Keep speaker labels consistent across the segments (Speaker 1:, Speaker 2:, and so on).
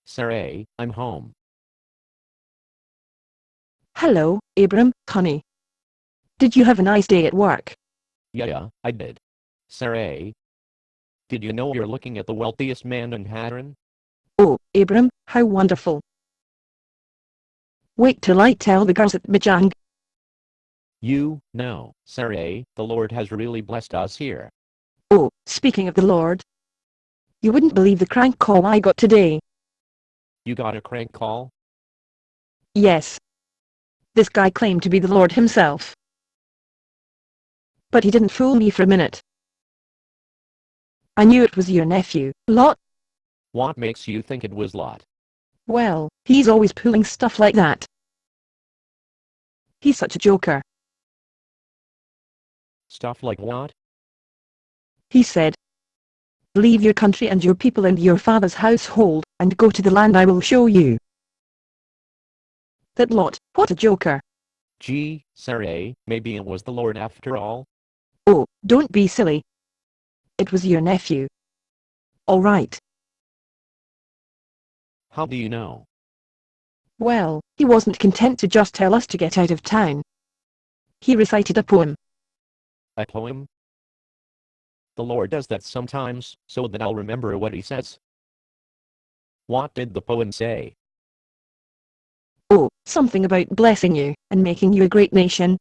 Speaker 1: Sarai, I'm home.
Speaker 2: Hello, Abram, honey. Did you have a nice day at work?
Speaker 1: Yeah, I did. Sarai, did you know you're looking at the wealthiest man in Haran?
Speaker 2: Oh, Abram, how wonderful. Wait till I tell the girls at Majang.
Speaker 1: You know, Sarai, the Lord has really blessed us here.
Speaker 2: Oh, speaking of the Lord. You wouldn't believe the crank call I got today.
Speaker 1: You got a crank call?
Speaker 2: Yes. This guy claimed to be the Lord himself. But he didn't fool me for a minute. I knew it was your nephew, Lot.
Speaker 1: What makes you think it was Lot?
Speaker 2: Well, he's always pulling stuff like that. He's such a joker.
Speaker 1: Stuff like what?
Speaker 2: He said, "Leave your country and your people and your father's household, and go to the land I will show you." That Lot, what a joker.
Speaker 1: Gee, Sarai, maybe it was the Lord after all?
Speaker 2: Oh, don't be silly. It was your nephew. All right.
Speaker 1: How do you know?
Speaker 2: Well, he wasn't content to just tell us to get out of town. He recited a poem.
Speaker 1: A poem? The Lord does that sometimes, so that I'll remember what he says. What did the poem say?
Speaker 2: Oh, something about blessing you, and making you a great nation.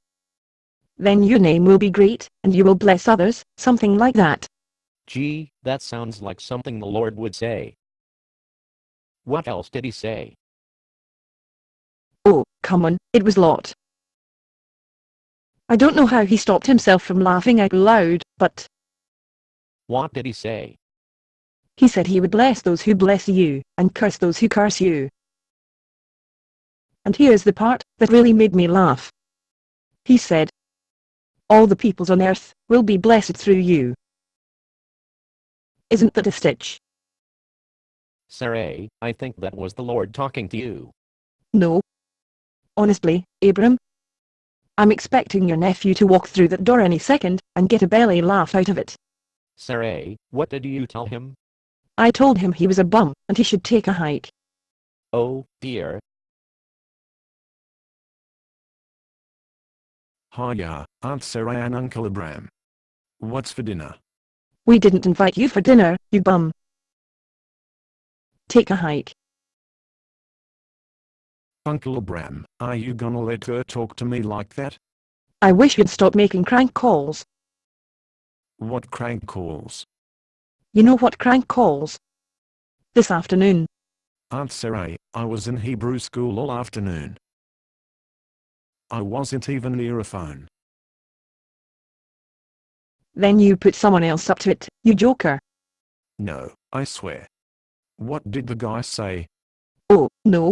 Speaker 2: Then your name will be great, and you will bless others, something like that.
Speaker 1: Gee, that sounds like something the Lord would say. What else did he say?
Speaker 2: Oh, come on, it was Lot. I don't know how he stopped himself from laughing out loud, but
Speaker 1: What did he say?
Speaker 2: he said he would bless those who bless you, and curse those who curse you. And here's the part that really made me laugh. He said, "All the peoples on earth will be blessed through you." Isn't that a stitch?
Speaker 1: Sarai, I think that was the Lord talking to you.
Speaker 2: No. Honestly, Abram. I'm expecting your nephew to walk through that door any second, and get a belly laugh out of it.
Speaker 1: Sarai, what did you tell him?
Speaker 2: I told him he was a bum, and he should take a hike.
Speaker 1: Oh, dear.
Speaker 3: Hiya, Aunt Sarah and Uncle Abraham. What's for dinner?
Speaker 2: We didn't invite you for dinner, you bum. Take a hike.
Speaker 3: Uncle Abraham, are you gonna let her talk to me like that?
Speaker 2: I wish you'd stop making crank calls.
Speaker 3: What crank calls?
Speaker 2: You know what crank calls? This afternoon.
Speaker 3: Aunt Sarah, I was in Hebrew school all afternoon. I wasn't even near a phone.
Speaker 2: Then you put someone else up to it, you joker.
Speaker 3: No, I swear. What did the guy say?
Speaker 2: Oh, no.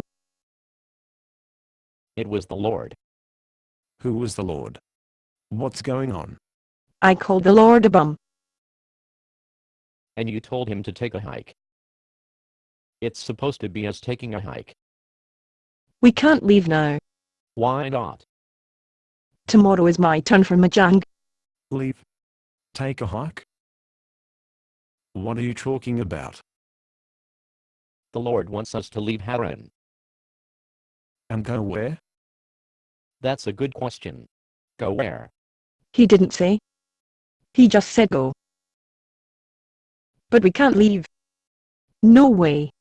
Speaker 1: It was the Lord.
Speaker 3: Who was the Lord? What's going on?
Speaker 2: I called the Lord a bum.
Speaker 1: And you told him to take a hike. It's supposed to be us taking a hike.
Speaker 2: We can't leave now.
Speaker 1: Why not?
Speaker 2: Tomorrow is my turn for Majang.
Speaker 3: Leave? Take a hike? What are you talking about?
Speaker 1: The Lord wants us to leave Haran.
Speaker 3: And go where?
Speaker 1: That's a good question. Go where?
Speaker 2: He didn't say. He just said go. But we can't leave. No way.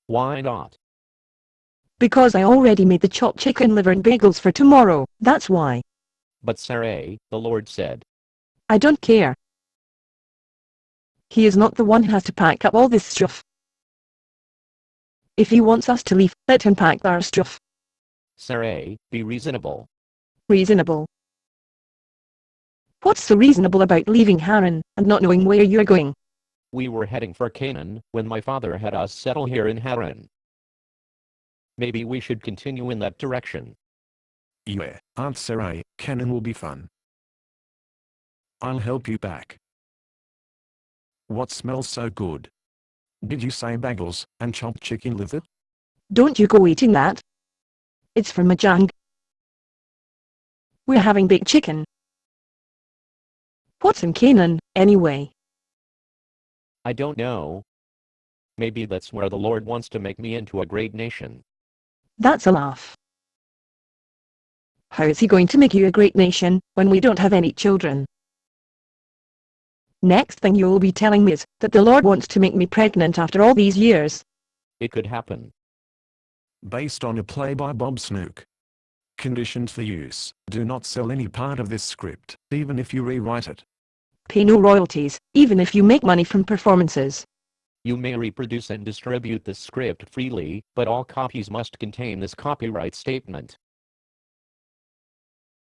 Speaker 1: Why not?
Speaker 2: Because I already made the chopped chicken liver and bagels for tomorrow, that's why.
Speaker 1: But Sarai, the Lord said.
Speaker 2: I don't care. He is not the one who has to pack up all this stuff. If he wants us to leave, let him pack our stuff.
Speaker 1: Sarai, be reasonable.
Speaker 2: Reasonable. What's so reasonable about leaving Haran, and not knowing where you're going?
Speaker 1: We were heading for Canaan when my father had us settle here in Haran. Maybe we should continue in that direction.
Speaker 3: Yeah, Aunt Sarah, Cannon will be fun. I'll help you pack. What smells so good? Did you say bagels and chopped chicken liver?
Speaker 2: Don't you go eating that. It's from Majang. We're having baked chicken. What's in Canaan, anyway?
Speaker 1: I don't know. Maybe that's where the Lord wants to make me into a great nation.
Speaker 2: That's a laugh. How is he going to make you a great nation when we don't have any children? Next thing you'll be telling me is that the Lord wants to make me pregnant after all these years.
Speaker 1: It could happen.
Speaker 3: Based on a play by Bob Snook. Conditions for use. Do not sell any part of this script, even if you rewrite it.
Speaker 2: Pay no royalties, even if you make money from performances.
Speaker 1: You may reproduce and distribute this script freely, but all copies must contain this copyright statement.